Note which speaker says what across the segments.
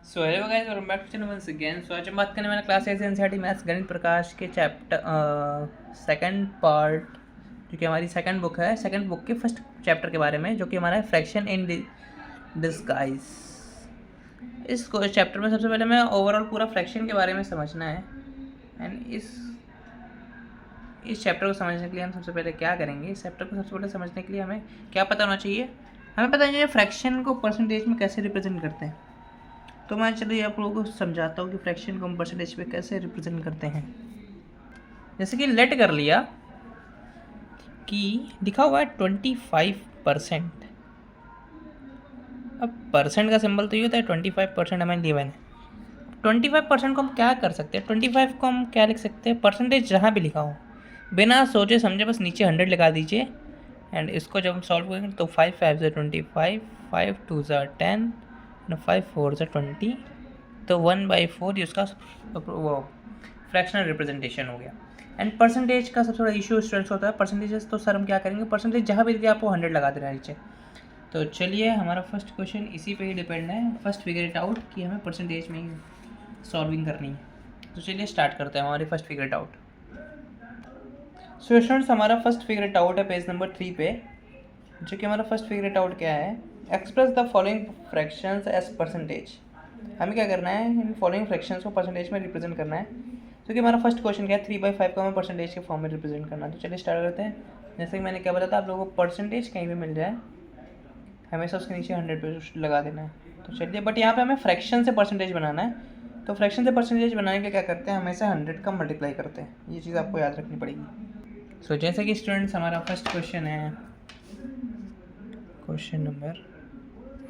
Speaker 1: So hello guys, welcome back to channel once again. So आज हम बात करने वाले क्लास 8 एनसीईआरटी मैथ्स गणित प्रकाश के चैप्टर सेकंड पार्ट, जो कि हमारी सेकंड बुक है, सेकंड बुक के फर्स्ट चैप्टर के बारे में, जो कि हमारा है फ्रैक्शन इन डिस्गाइज। इस चैप्टर में सबसे पहले हमें ओवरऑल पूरा फ्रैक्शन के बारे में समझना है। एंड इस चैप्टर को समझने के लिए हम सबसे पहले क्या करेंगे, इस चैप्टर को सबसे पहले समझने के लिए हमें क्या पता होना चाहिए, हमें पता चाहिए फ्रैक्शन को परसेंटेज में कैसे रिप्रेजेंट करते हैं। तो मैं चलिए आप लोगों को समझाता हूँ कि फ्रैक्शन को हम परसेंटेज पे कैसे रिप्रेजेंट करते हैं। जैसे कि लेट कर लिया कि लिखा हुआ है 25%। अब परसेंट का सिंबल तो ये होता है 25% हमें गिवन है। 25% को हम क्या कर सकते हैं, 25 को हम क्या लिख सकते हैं, परसेंटेज जहाँ भी लिखा हो बिना सोचे समझे बस नीचे 100 लगा दीजिए। एंड इसको जब हम सॉल्व करेंगे तो 5 5 से 25, 5 2 से 10, 5 4 से 20, तो 1/4 ये उसका वो फ्रैक्शनल रिप्रेजेंटेशन हो गया। एंड परसेंटेज का सबसे बड़ा इशू स्टूडेंट्स होता है परसेंटेजेस, तो सर हम क्या करेंगे, परसेंटेज जहाँ भी दिया आपको 100 लगा देना नीचे। तो चलिए हमारा फर्स्ट क्वेश्चन इसी पे ही डिपेंड है, फर्स्ट फिगर इट आउट कि हमें परसेंटेज में ही सॉल्विंग करनी है। तो चलिए स्टार्ट करते हैं हमारी first figure it out. So students हमारा फर्स्ट फिगर इट आउट है पेज नंबर 3 पे, जो कि हमारा फर्स्ट फिगर इट आउट क्या है, express the following fractions as percentage. हमें क्या करना है, इन फॉलोइंग फ्रैक्शंस को परसेंटेज में रिप्रेजेंट करना है। क्योंकि हमारा फर्स्ट क्वेश्चन क्या है, 3/5 को हमें परसेंटेज के फॉर्म में रिप्रेजेंट करना है। तो चलिए स्टार्ट करते हैं। जैसे कि मैंने क्या बताया था, आप लोगों को परसेंटेज कहीं भी मिल जाए हमेशा उसके नीचे 100 पे लगा देना है। तो चलिए, बट यहाँ पे हमें फ्रैक्शन से परसेंटेज बनाना है। तो फ्रैक्शन से परसेंटेज बनाने के लिए क्या करते हैं, हमेशा 100 का मल्टीप्लाई करते हैं। ये चीज़ आपको याद रखनी पड़ेगी। सो जैसे कि स्टूडेंट्स हमारा फर्स्ट क्वेश्चन है, क्वेश्चन नंबर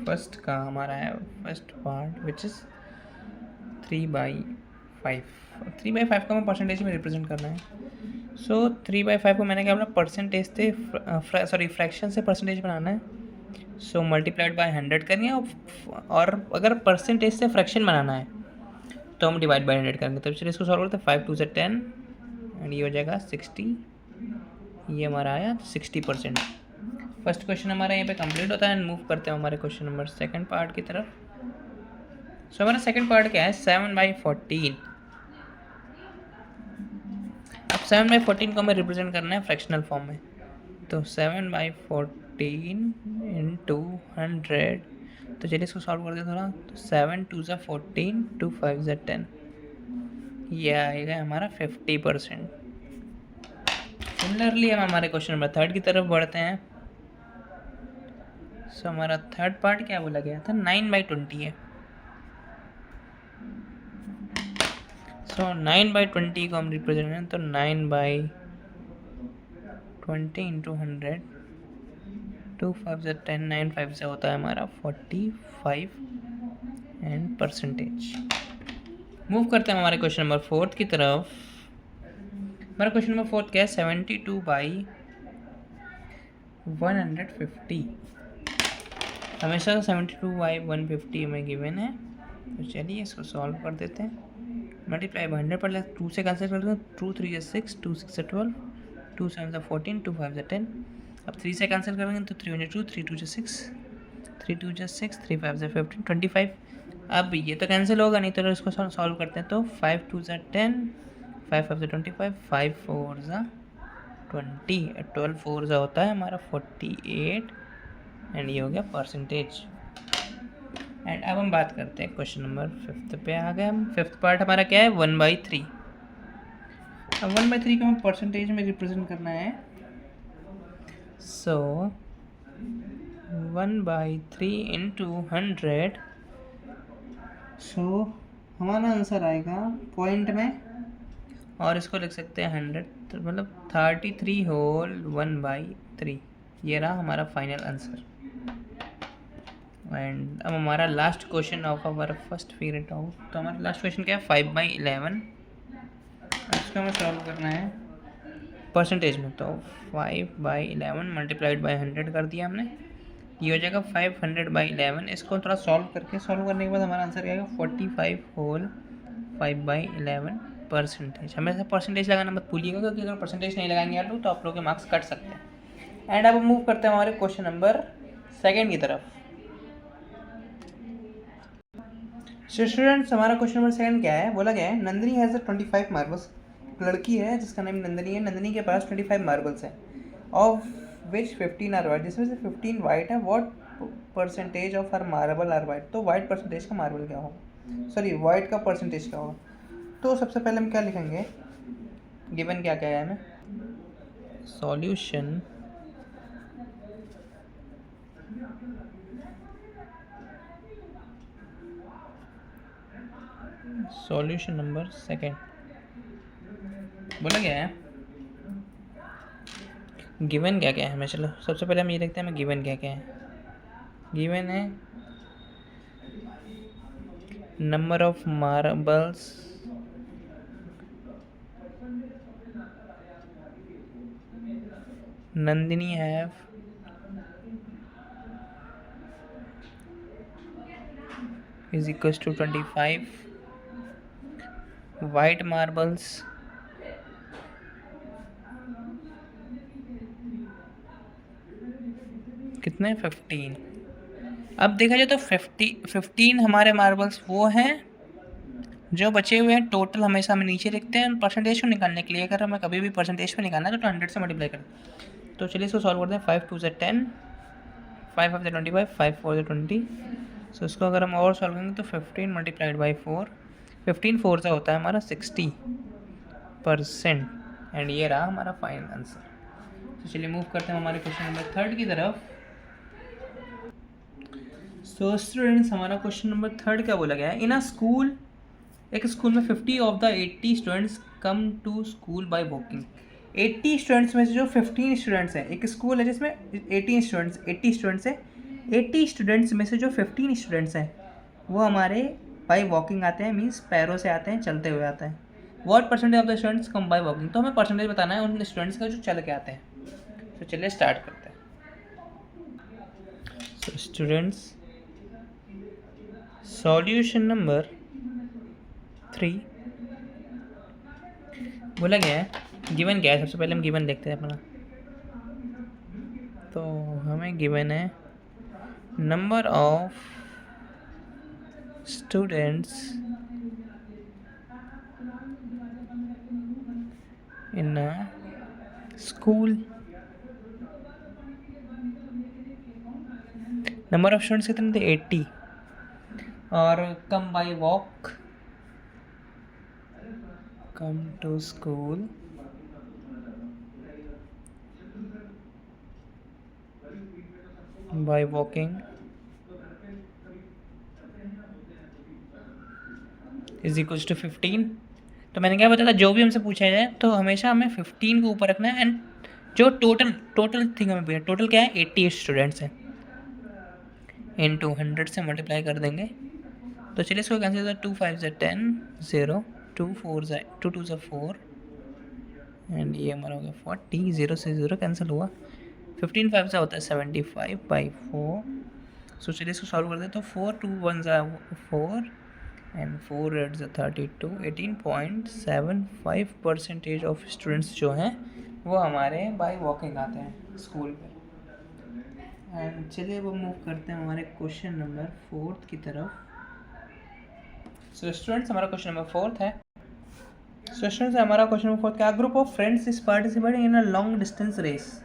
Speaker 1: फर्स्ट का हमारा है फर्स्ट पार्ट विच इज़ 3/5। 3/5 को हमें परसेंटेज में रिप्रेजेंट करना है। सो 3/5 को मैंने क्या बोला, परसेंटेज से फ्रैक्शन से परसेंटेज बनाना है। सो मल्टीप्लाइड बाय 100 करनी है, और अगर परसेंटेज से फ्रैक्शन बनाना है तो हम डिवाइड बाय 100 करेंगे। तो चलिए इसको सॉल्व करते हैं। 5 2 से 10 एंड ये हो जाएगा 60। ये हमारा आया 60%। फर्स्ट क्वेश्चन हमारा यहाँ पे कंप्लीट होता है। एंड मूव करते हैं हमारे क्वेश्चन नंबर सेकंड पार्ट की तरफ। सो हमारा सेकंड पार्ट क्या है, 7/14। अब 7/14 को हमें रिप्रेजेंट करना है फ्रैक्शनल फॉर्म में। तो 7/14 इंटू 100। तो चलिए इसको सॉल्व करते हैं थोड़ा। तो 7 2 से 14, 2 5 से 10, ये आएगा हमारा 50%। सिमिलरली हम हमारे क्वेश्चन नंबर थर्ड की तरफ बढ़ते हैं। सो हमारा थर्ड पार्ट क्या बोला गया था, 9/20 है। सो 9/20 को हम रिप्रेजेंट करें तो 9/20 इंटू 100, 2 5 से 10, 9 5 से होता है हमारा 45 एंड परसेंटेज। मूव करते हैं हमारे क्वेश्चन नंबर फोर्थ की तरफ। हमारा क्वेश्चन नंबर फोर्थ क्या है, 72/150। हमेशा 72/150 में गिवन है। तो चलिए इसको सॉल्व कर देते हैं। मल्टीप्लाई बाय 100 पर 2 से कैंसिल कर देते हैं। 2 3 से 6, 2 6 से 12, 2 7 से 14, 2 5 से 10। अब 3 से कैंसिल करेंगे तो 3 2, 3 2 से 6, 3 2 से 6, 3 5 से 15, 25। अब ये तो कैंसिल होगा नहीं, तो इसको सॉल्व करते हैं। तो 5 2 से 10, 5 5 से 25, 5 4 से 20, 12 4 से होता है हमारा 48 एंड ये हो गया परसेंटेज। एंड अब हम बात करते हैं क्वेश्चन नंबर फिफ्थ पे आ गए हम। फिफ्थ पार्ट हमारा क्या है, 1/3। अब 1/3 को हम परसेंटेज में रिप्रेजेंट करना है। सो 1/3 इंटू 100। सो हमारा आंसर आएगा पॉइंट में, और इसको लिख सकते हैं 100, तो मतलब 33 होल 1/3। ये रहा हमारा फाइनल आंसर। एंड अब हमारा last question of our first figure it out. तो हमारा लास्ट क्वेश्चन क्या है, 5/11। इसको हमें सॉल्व करना है परसेंटेज में। तो 5/11 मल्टीप्लाइड बाय 100 कर दिया हमने, ये हो जाएगा 500/11। इसको थोड़ा सॉल्व करने के बाद हमारा आंसर आएगा 45 होल 5/11 परसेंटेज। हमेशा परसेंटेज लगाना मत भूलिएगा, क्योंकि अगर परसेंटेज नहीं लगाएंगे आप लोग तो आप लोग के मार्क्स कट सकते हैं। एंड अब मूव करते हैं हमारे क्वेश्चन नंबर सेकेंड की तरफ। स्टूडेंट्स हमारा क्वेश्चन नंबर 7 क्या है, बोला गया है नंदिनी हैज़ 25 मार्बल्स। लड़की है जिसका नाम नंदिनी है, नंदिनी के पास 25 मार्बल्स हैं, ऑफ विच 15 आर वाइट, जिसमें से 15 वाइट है। What percentage of her marble are white, तो वाइट परसेंटेज का मार्बल क्या होगा, सॉरी वाइट का परसेंटेज क्या होगा। तो सबसे पहले हम क्या लिखेंगे, गिवन क्या क्या है हमें, सॉल्यूशन सॉल्यूशन नंबर 2 बोला गया है गिवन क्या क्या है हमें। चलो सबसे पहले हम ये देखते हैं हमें गिवन क्या क्या है। गिवन है number of marbles Nandini have is equals to 25, white marbles कितने 15। अब देखा जाए तो 15 हमारे मार्बल्स वो हैं जो बचे हुए हैं। टोटल हमेशा हम नीचे लिखते हैं परसेंटेज को निकालने के लिए। अगर हमें कभी भी परसेंटेज पे निकालना है तो 100 से मल्टीप्लाई करें। तो चलिए इसको सॉल्व करते हैं। 5 2 ज़ 10, 5 5 ज़ 25, 5 4 ज़ 20। सो इसको अगर हम और सॉल्व करेंगे तो 15 मल्टीप्लाइड बाई 4, 15 4 से होता है हमारा 60%। एंड ये रहा हमारा फाइनल आंसर। तो चलिए मूव करते हैं हमारे क्वेश्चन नंबर 3 की तरफ। सो स्टूडेंट्स हमारा क्वेश्चन नंबर 3 क्या बोला गया है, इन अ स्कूल, एक स्कूल में 50 of the 80 students come to school by walking. 80 students में से जो 15 स्टूडेंट्स हैं, एक स्कूल है जिसमें 80 स्टूडेंट्स हैं, 80 स्टूडेंट्स में से जो 15 स्टूडेंट्स हैं वो हमारे बाय वॉकिंग आते हैं, मीन्स पैरों से आते हैं, चलते हुए आते हैं। What percentage of the students come by walking, तो हमें परसेंटेज बताना है उन स्टूडेंट्स का जो चल के आते हैं। तो चलिए स्टार्ट करते हैं। सो स्टूडेंट्स सॉल्यूशन नंबर 3 बोला गया है, गिवन क्या है, सबसे पहले हम गिवन देखते हैं अपना। तो हमें गिवन है number of students in a school, number of students कितने थे 80, और come by walk, come to school by walking is equals to 15। तो मैंने क्या बताया था, जो भी हमसे पूछा जाए तो हमेशा हमें 15 को ऊपर रखना है। एंड जो टोटल थिंग हमें टोटल क्या है 80 स्टूडेंट्स हैं, इनटू 100 से मल्टीप्लाई कर देंगे। तो चलिए इसको कैंसिल, 2 5 ज़ 10, 0 2 4 ज़ 2 2 ज़ 4 एंड ये हमारा हो गया 40, 0 से 0 कैंसिल हुआ। 15 5 से होता है 75 बाई 4। सो चलिए इसको सॉल्व कर दे। तो 4 2 1 ज़ 4 एंड 4 8 ज़ 32, 18.75% ऑफ स्टूडेंट्स जो हैं वो हमारे बाई वॉकिंग आते हैं स्कूल पे। एंड चलिए वो मूव करते हैं हमारे क्वेश्चन नंबर 4 की तरफ। सो स्टूडेंट्स हमारा क्वेश्चन नंबर 4 है। सो स्टूडेंट्स हमारा क्वेश्चन नंबर 4 क्या, group of friends is participating in a long distance race.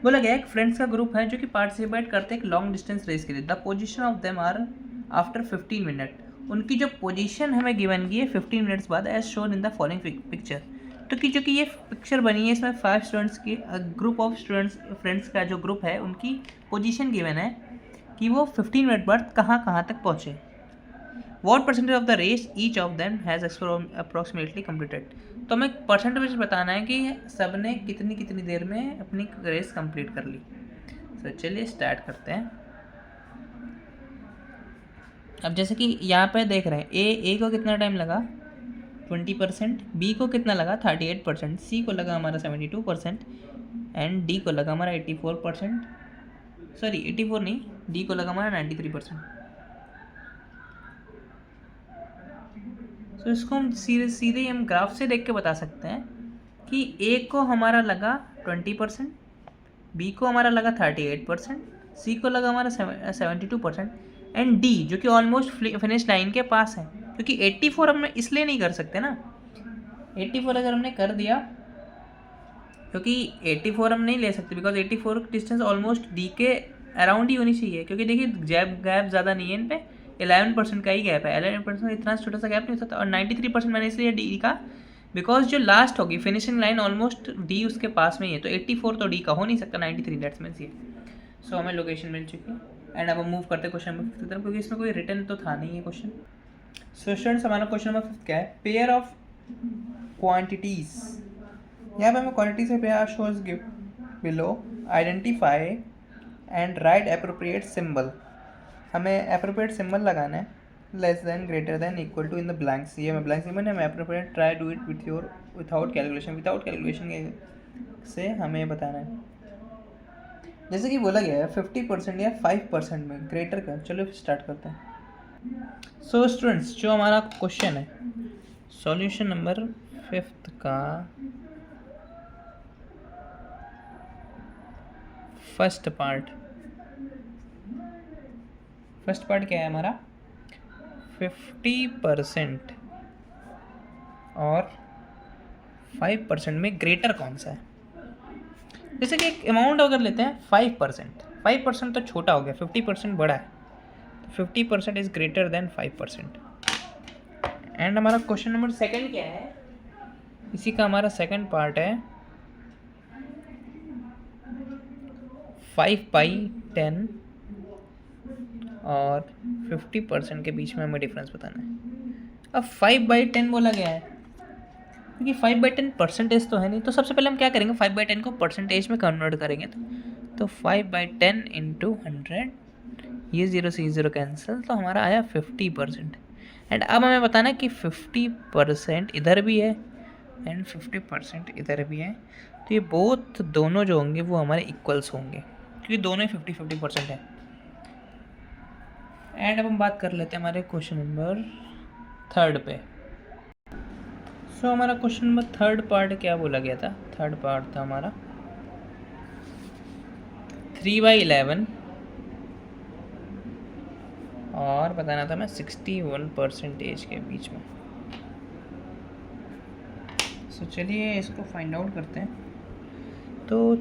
Speaker 1: बोला गया एक फ्रेंड्स का ग्रुप है जो कि पार्टिसिपेट करते हैं एक लॉन्ग डिस्टेंस रेस के लिए। The position of them are after 15 minute, उनकी जो पोजीशन हमें गिवन की है 15 मिनट्स बाद, as shown in the following picture. तो कि जो कि ये पिक्चर बनी है इसमें 5 स्टूडेंट्स की ग्रुप ऑफ स्टूडेंट्स फ्रेंड्स का जो ग्रुप है उनकी पोजीशन गिवन है कि वो 15 मिनट बाद कहाँ कहाँ तक पहुँचे। What percentage of the race each of them has approximately completed, तो हमें परसेंटेज बताना है कि सब ने कितनी कितनी देर में अपनी रेस कंप्लीट कर ली। तो चलिए स्टार्ट करते हैं। अब जैसे कि यहाँ पे देख रहे हैं ए को कितना टाइम लगा 20%, बी को कितना लगा 38%, सी को लगा हमारा 72% एंड डी को लगा हमारा 84%, सॉरी 84 नहीं, डी को लगा हमारा 93%। तो इसको हम सीधे हम ग्राफ से देख के बता सकते हैं कि ए को हमारा लगा 20%, बी को हमारा लगा 38%, सी को लगा हमारा 72% एंड डी जो कि ऑलमोस्ट फिनिश लाइन के पास है, क्योंकि 84 हम इसलिए नहीं कर सकते ना, 84 अगर हमने कर दिया, क्योंकि 84 हम नहीं ले सकते बिकॉज 84 डिस्टेंस ऑलमोस्ट डी के अराउंड ही होनी चाहिए, क्योंकि देखिए गैप ज़्यादा नहीं है इन पे, 11% का ही गैप है, 11% इतना छोटा सा गैप नहीं हो सकता। और 93% मैंने इसलिए डी का बिकॉज जो लास्ट होगी फिनिशिंग लाइन ऑलमोस्ट डी उसके पास में ही है, तो 84 तो डी का हो नहीं सकता, 93 दैट्स मीन्स ये। सो हमें लोकेशन मिल चुकी है एंड अब हम मूव करते हैं क्वेश्चन नंबर 5 की तरफ, क्योंकि इसमें कोई रिटर्न तो था नहीं है क्वेश्चन। सो स्टूडेंट्स हमारा क्वेश्चन नंबर 5 क्या है, पेयर ऑफ क्वांटिटीज, यहाँ पे हमें क्वांटिटी से pair shows give below, identify and write appropriate symbol, हमें एप्रोप्रिएट सिंबल लगाना है, less than greater than equal to in the blanks, ये हमें ब्लैंक्स में हमें appropriate try do it with your without calculation से हमें बताना है। जैसे कि बोला गया है 50% या 5% में ग्रेटर का, चलो स्टार्ट करते हैं। सो स्टूडेंट्स जो हमारा क्वेश्चन है सॉल्यूशन नंबर 5 का फर्स्ट पार्ट क्या है हमारा, 50% और 5% में ग्रेटर कौन सा है। जैसे कि एक अमाउंट अगर लेते हैं 5% तो छोटा हो गया, 50% बड़ा है, तो 50% इज ग्रेटर देन 5%। एंड हमारा क्वेश्चन नंबर 2 क्या है, इसी का हमारा सेकंड पार्ट है 5/10 और 50% के बीच में हमें डिफरेंस बताना है। अब 5/10 बोला गया है, क्योंकि 5/10 परसेंटेज तो है नहीं, तो सबसे पहले हम क्या करेंगे, 5/10 को परसेंटेज में कन्वर्ट करेंगे, तो 5/10 इंटू 100, ये 0 से 0 कैंसिल, तो हमारा आया 50%। एंड अब हमें बताना है कि 50% इधर भी है एंड 50% इधर भी है, तो ये बोथ दोनों जो होंगे वो हमारे इक्वल्स होंगे, क्योंकि दोनों ही 50-50% है। एंड अब हम बात कर लेते हैं हमारे क्वेश्चन नंबर 3 पे। सो हमारा क्वेश्चन नंबर 3 पार्ट क्या बोला गया था, 3 पार्ट था हमारा 3/11 और बताना था मैं 61% के बीच में। सो चलिए इसको फाइंड आउट करते हैं। तो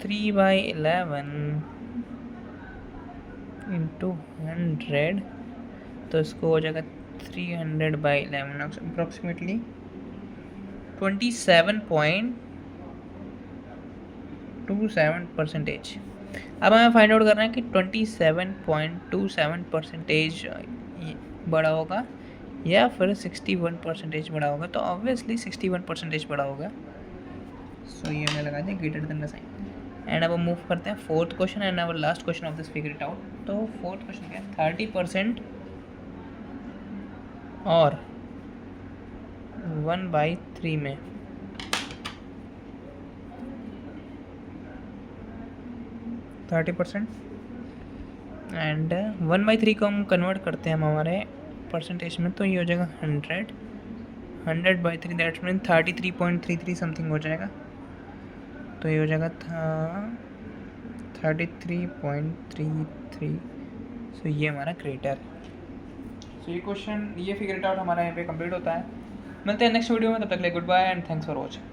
Speaker 1: 3/11 इंटू 100, तो इसको हो जाएगा 300/11 अप्रॉक्सीमेटली 27.27%। अब हमें फाइंड आउट करना है कि 27.27% बड़ा होगा या फिर 61% बड़ा होगा, तो ऑब्वियसली 61% बड़ा होगा। सो ये हमें लगा दें ग्रेटर देन का साइन। एंड अब हम मूव करते हैं 4th question and our last question of this figure it out. तो 4th क्वेश्चन क्या है, 30% और 1/3 में 30% एंड 1/3 को हम कन्वर्ट करते हैं हम हमारे परसेंटेज में, तो ये हो जाएगा 100/3 दैट मीन 33.33 समथिंग हो जाएगा, तो ये हो जाएगा 33.33। सो ये हमारा ग्रेटर। सो ये क्वेश्चन ये फिगर आउट हमारा यहाँ पे कंप्लीट होता है। मिलते हैं नेक्स्ट वीडियो में, तब तक के लिए goodbye and thanks for watching.